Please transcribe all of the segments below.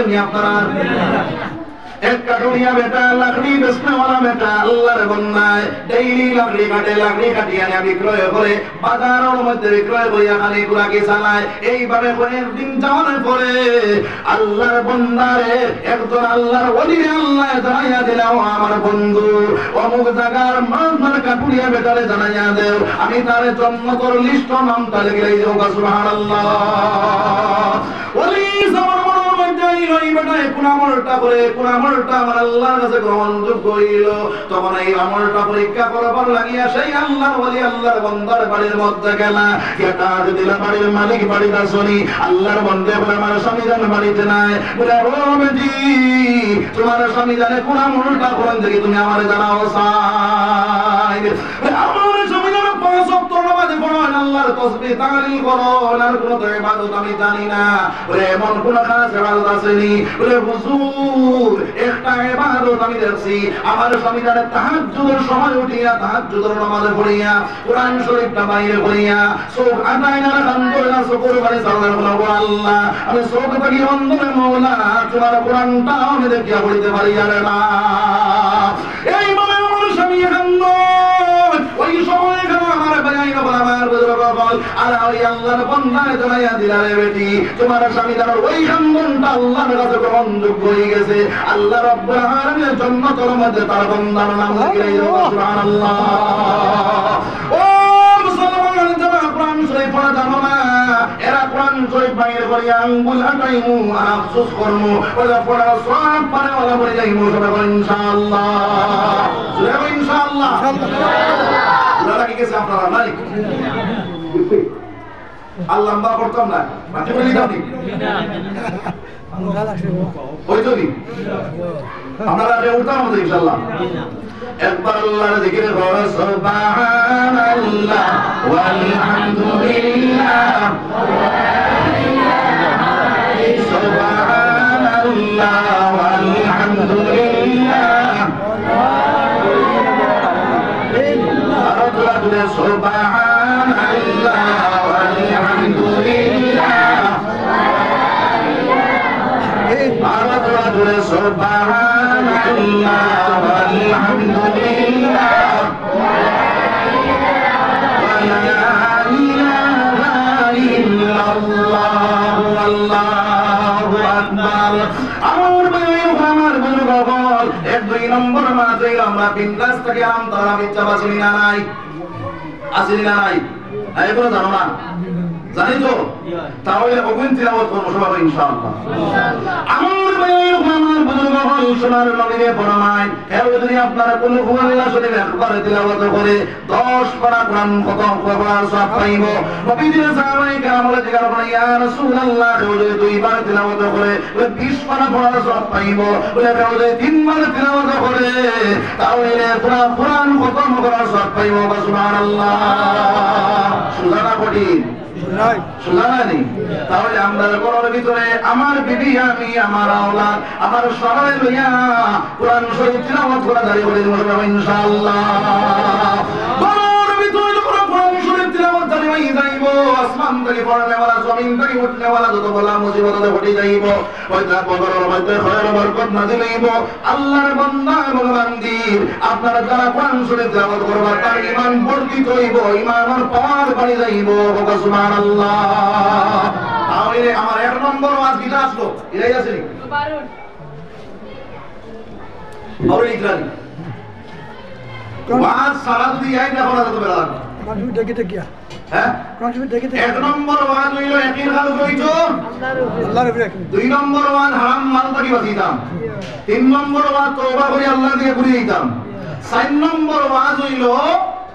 নি আপনারা? एक कटोरिया बेटा लकड़ी बेचने वाला बेटा अल्लाह रे बन्नाय डेली लकड़ी काटिया ने বিক্রয় করে বাজারের মধ্যে বিক্রয় করিয়া খালি গুলাকে চালায়। এইভাবে কয়েকদিন যাওয়ার পরে আল্লাহর বান্দারে একজন আল্লাহর ওলি আল্লাহ জানাইয়া দিলাম, আমার বন্ধু অমুক জায়গার মাঝখান কাটুরিয়া বেটারে জানাইয়া দেও, আমি তারে জন্নতর লিস্ট নামটা লিখে দেব। সুবহানাল্লাহ। ওলি আমার মনের মধ্যে এই বেটায় কোন আমলটা করে কোন আমলটা আমার আল্লাহর কাছে গ্রহণযোগ্য হইল, তখন এই আমলটা পরীক্ষা করবার লাগিয়া সেই আল্লাহর ওলি আল্লাহর বান্দার বাড়ির মধ্যে গেলা। এটা দিলা বাড়ির মালিক বাড়িতে আসনি, আল্লাহর বান্দা বলে আমার স্বামী জান বাড়িতে নাই, বলে ও বেটি তোমার স্বামী জানে কোন আমলটা করেন দেখি তুমি আমারে জানাও চাই। আমার স্বামী জানে 5 ওয়াক্ত নামাজ পড়েন, আল্লাহর তাসবিহ তাহলিল করেন, আর কোন ইবাদত আমি জানি না। বলে এমন কোন খাস ইবাদত আসেনি? বলে হুজুর একটা ইবাদত আমি দেখছি, আমার স্বামী জানে তাহাজ্জুদের সময় উঠিয়া তাহাজ্জুদের নামাজ পড়িয়া কোরআন শরীফটা বাইরে পড়িয়া চোখ আটায় না আলহামদুলিল্লাহ শুকর করে সাল্লাল্লাহু আল্লাহ আমি চোখ থাকি অন্ধরে মওলা তোমার কোরআনটা আমি দেখিয়া পড়িতে পারি জানে না। এই মানে আমার স্বামী কান্দ ওই সময় কেন আমার বাগাই না বলা আমার বুজুর্গ বল আর ওই আল্লাহর বান্দায় জানাইয়া দিলা রে বেটি তোমার স্বামী জানার ওই কান্দনটা আল্লাহর কাছে গ্রহণযোগ্য হয়ে গেছে। আল্লাহ রাব্বুল আলামিনের জান্নাতের মধ্যে তার বান্দার নাম লিখে দিলেন। সুবহানাল্লাহ। ও মুসলমান যারা কোরআন শরীফ পড়া জানো না, এরা কোরআন শরীফ বাইরে করিয়া আঙ্গুল আটাইমু আর আফসোস করমু, ওরা পড়া সব পারে ওরা বলে যাইমু সবাই বলেন ইনশাআল্লাহ। সবাই বলেন ইনশাআল্লাহ। দাদা কি গেছে আপনারা নাই আল্লাহ আমরা করতাম না মাঝে বলি দাও নি ওই তো নি আপনারা আগে উঠতাম আমাদের ইনশাআল্লাহ। একবার আল্লাহর জিকির করো সুবহানাল্লাহ ওয়ালহামদুলিল্লাহ সুবহানাল্লাহ ওয়ালহামদুলিল্লাহ সুবহানাল্লাহ ওয়ালহামদুলিল্লাহ সুবহানাল্লাহ ওয়ালহামদুলিল্লাহ ওয়ালা ইলাহা ইল্লাল্লাহ আল্লাহু আকবার। আমার বুজুর্গ বল 1-2 নম্বর মাত্রই আমরা বিন্দাস থেকে আমতারা বিচ্ছা বাসিনি না নাই আসিনি না নাই এগুলো জানো না জানি তো তাহলে অগুন তিলাওয়াত করব সবাই ইনশাআল্লাহ। আমার ভাইয়ের আমার বুজুর্গ বল সোনার নবীরে ফরমায় এর যদি আপনারা কোন আল্লাহ শরীফ একবার তিলাওয়াত করে 10 পারা কোরআন খতম করার সওয়াব পাইব। নবীজি সাহাবায়ে কেরাম বলে জিজ্ঞাসা করে ইয়া রাসূলুল্লাহ যদি 2 বার তিলাওয়াত করে 20 পারা পড়ার সওয়াব পাইব, বলে যদি 3 বার তিলাওয়াত করে তাহলে পুরো কোরআন খতম করার সওয়াব পাইব। সুবহানাল্লাহ। সুজানা কঠিন সুজানি তাহলে আমরা কোরআনের ভিতরে আমার বিবি আমি আমার আওলাদ আমার সবাই লইয়া কোরআন শরীফ তিলাওয়াত করা জারি করে দেব ইনশাআল্লাহ। কোরআনের ভিতরে যখন কোরআন শরীফ তিলাওয়াত জারি হয়ে যাইব, আসমান থেকে পড়নে ওয়ালা জমিন থেকে উঠনে ওয়ালা যত বলা মুসিবত ঘটে যাইব, ওই তার বদরের মধ্যে খয়র বরকত নাযিল হইব। আল্লাহর বান্দা এবং বান্দি আপনারা যারা কোরআন শরীফ তিলাওয়াত করবা তার ঈমান বর্ধিত হইব, ঈমানের পাওয়ার বাড়ি যাইব। সুবহানাল্লাহ। তাহলে আমার 1 নম্বর ওয়াজ কিটা আসলো এরাই আছে নি বারুন বারুন ইকরানি ওয়াজ সারা যদি আই না করা তো বেলা কোন দেখে দেখিয়া হ্যাঁ কোন দেখে দেখিয়া 1 নম্বর ওয়াজ হইলো ইয়াকিন হাল কইছো আল্লাহর উপরে, 2 নম্বর ওয়াজ হারাম মাল থেকে বাঁচিতাম, 3 নম্বর ওয়াজ তওবা করে আল্লাহ দিয়ে ঘুরে দিতাম, 4 নম্বর ওয়াজ হইলো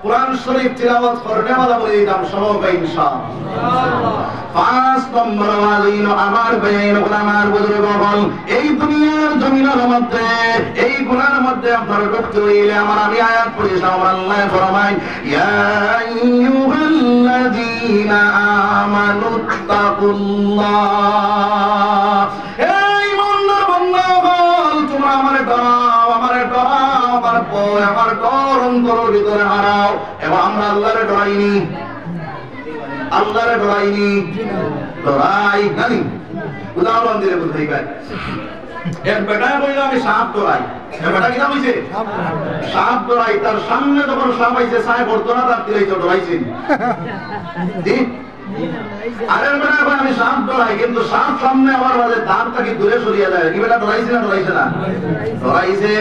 কোরআন শরীফ তিলাওয়াত করতে वाला বলে দিতাম সবাই ইনশাআল্লাহ। 5 নম্বর ওয়াজ হইলো আমার ভাইয়ের গোলামার বুজুর্গ বল এই দুনিয়ার জমিনের মধ্যে এই গুনার মধ্যে আপনারা ঢুকতে হইলে আমার আমি আয়াত পড়ি আমার আল্লাহ ফরমায় ইয়া আইয়ুহাল্লাযীনা আমানুত্তাকুল্লাহ। এই বান্দার বান্দা বল তোমরা আমারে ডরাও আমারে ডরাও আমার ভয় আমার ডর অন্তরের ভিতরে হারাও। এবং আমরা আল্লাহরে ডরাইনি আল্লাহরে ডরাইনি ডরাই জানি উদাহরণ দিলে বুঝাই পাই এক বেটায় কইল আমি সাপ ধরাই বেটা কি হইছে সাপ ধরাই তার সামনে যখন সাপ আইছে ছায় পড়তো না তার দিলেই তো ধরাইছেন জি আরের বেটা কই আমি সাপ ধরাই কিন্তু সাপ সামনে আমার মাঝে দাঁতটা কি দূরে সরিয়ে যায় কি বেটা ধরাইছে না ধরাইছে না ধরাইছে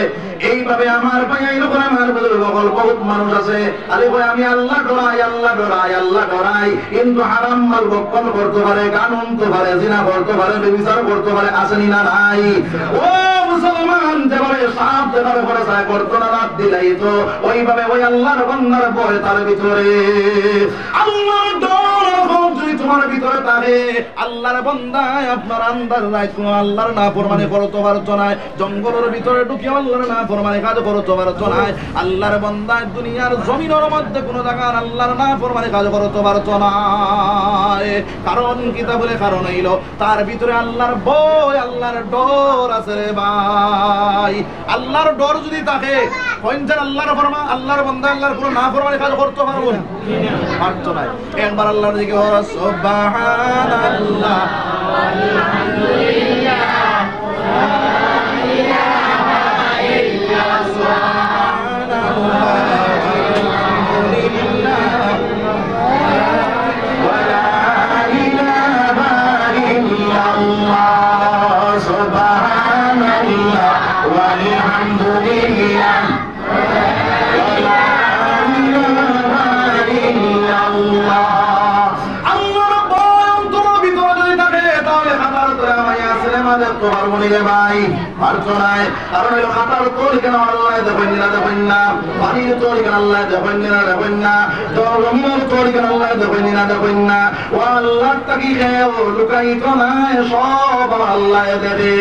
এইভাবে আমার ভাই এরকম আমার বগল বহুত মানুষ আছে আরে ভাই আমি আল্লাহ ডরাই আল্লাহ ডরাই আল্লাহ ডরাই কিন্তু হারাম মাল ভক্ষণ করতে পারে গান শুনতে পারে জিনা করতে পারে ব্যভিচার করতে পারে আসেনি না নাই ও মুসলমান যেভাবে সাপ যেভাবে করে যায় করতো না রাত দিলাই তো ওইভাবে ওই আল্লাহর বান্দার ভয় তার ভিতরে আল্লাহর ডর যদি তোমার ভিতরে থাকে আল্লাহর বান্দায় আপনার আন্দার রাত কোন আল্লাহর নাফরমানি করতে পারছো না জঙ্গলের ভিতরে ঢুকে আল্লাহর নাফরমানি কাজ করতে পারছো না আল্লাহর বান্দায় দুনিয়ার জমিনের মধ্যে কোন জায়গার আল্লাহর নাফরমানি কাজ করতে পারছো না কারণ কিতা বলে কারণ হইল তার ভিতরে আল্লাহর ভয় আল্লাহর ডর আছে রে ভাই আল্লাহর ডর যদি থাকে পঞ্চার আল্লাহর ফরমা আল্লাহর বান্দা আল্লাহর পুরো নাফরমানি কাজ করতে পারবো না পারছো না একবার আল্লাহর দিকে বলো সুবহানাল্লাহ আলহামদুলিল্লাহ ভাই পারছো না কারণ হলো খাতার তোর কেন আল্লাহ দেখেন না দেখেন না পানির তোর কেন আল্লাহ দেখেন না দেখেন না জমিনের তোর কেন আল্লাহ দেখেন না দেখেন না ও আল্লাহ তাকি খেয়ে লুকাইতো না সব আল্লাহ দেখে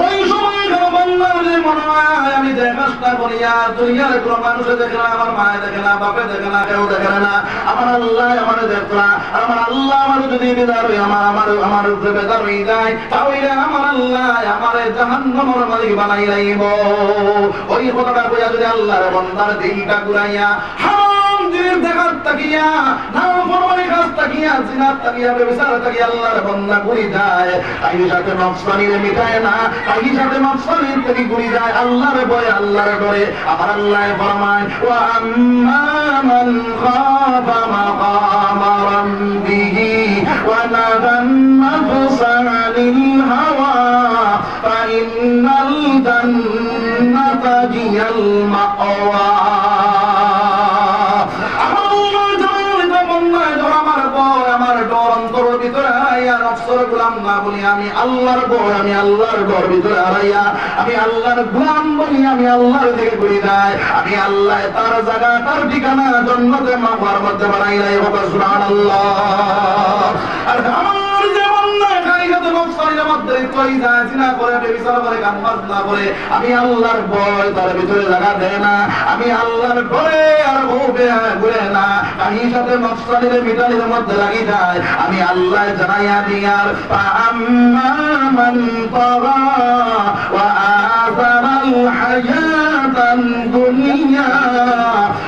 ওই সময় মনে হয় আমি যে কাজটা করি আর দুনিয়ার কোনো মানুষে দেখে না আমার মায়ে দেখে না বাপে দেখে না কেউ দেখে না আমার আল্লাহ আমার দেখলা আমার আল্লাহ আমার যদি বেজার হই আমার উপরে বেজার হয়ে যায় তাহলে আমার আল্লাহ আমার জাহান্নামের মালিক বানাই রাইব ওই কথাটা কইয়া যদি আল্লাহর বান্দার দিলটা ঘুরাইয়া হারাম জিনিস দেখার তাকিয়া নাফরমানি কাজ তাকিয়া জিনাত তাকিয়া ব্যভিচার তাকিয়া আল্লাহর বান্দা ঘুরি যায় তাই সাথে নফসানিরে মিটায় না তাই সাথে নফসানির থেকে ঘুরি যায় আল্লাহর ভয় আল্লাহর ডরে আমার আল্লাহ ফরমায় ওয়া আম্মা মান খাফা মাকামা রাব্বিহি ওয়া নাহান নাফসা আনিল হাওয়া ফাইন্নাল জান্নাতা হিয়াল মাওয়া আমি আল্লাহর ভয় আমি আল্লাহর ঘর ভিতরে হারাইয়া আমি আল্লাহর গোলাম বলি আমি আল্লাহর দিকে ঘুরি যায় আমি আল্লাহ তার জায়গা তার ঠিকানা জান্নাতে মাওয়ার মধ্যে বানাই নাই সুবহানাল্লাহ আর আমার জীবন না খাইতে নফসের মধ্যে কই যায় জিনা করে ব্যভিচার করে গান বাজনা করে আমি আল্লাহর ভয় তার ভিতরে জায়গা দেয় না আমি আল্লাহর ভয়ে আর ভবে ঘুরে না আমি সাথে নফসের মিটানের মধ্যে লাগি যায় আমি আল্লাহ জানাইয়া দিয়ার আম্মা মান তাগা ওয়া আযারাল হায়াতান দুনিয়া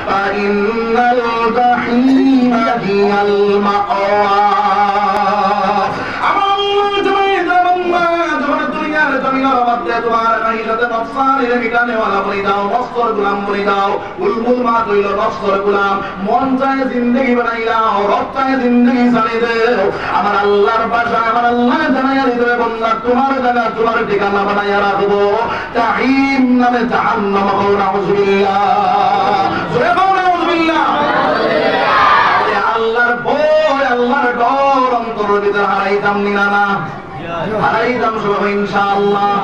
ফা ইন্নাল জাহিমা হিয়াল মাওয়া তোমার কাহিলাতে নফসানির মিটানে ওয়ালা বলি দাও নফসর গোলাম বলি দাও বুলবুল মা কইল নফসর গোলাম মন চায় জিন্দেগি বানাই দাও রব চায় জিন্দেগি চালিয়ে দাও আমার আল্লাহর ভাষা আমার আল্লাহ জানাইয়া দিতে বন্ধা তোমার জায়গা তোমার ঠিকানা বানাইয়া রাখবো জাহিম নামে জাহান্নাম কও নাউযুবিল্লাহ জোরে কও নাউযুবিল্লাহ আল্লাহর ভয় আল্লাহর ডর অন্তরের ভিতরে হারাইতাম না হারাইতাম সব ইনশাআল্লাহ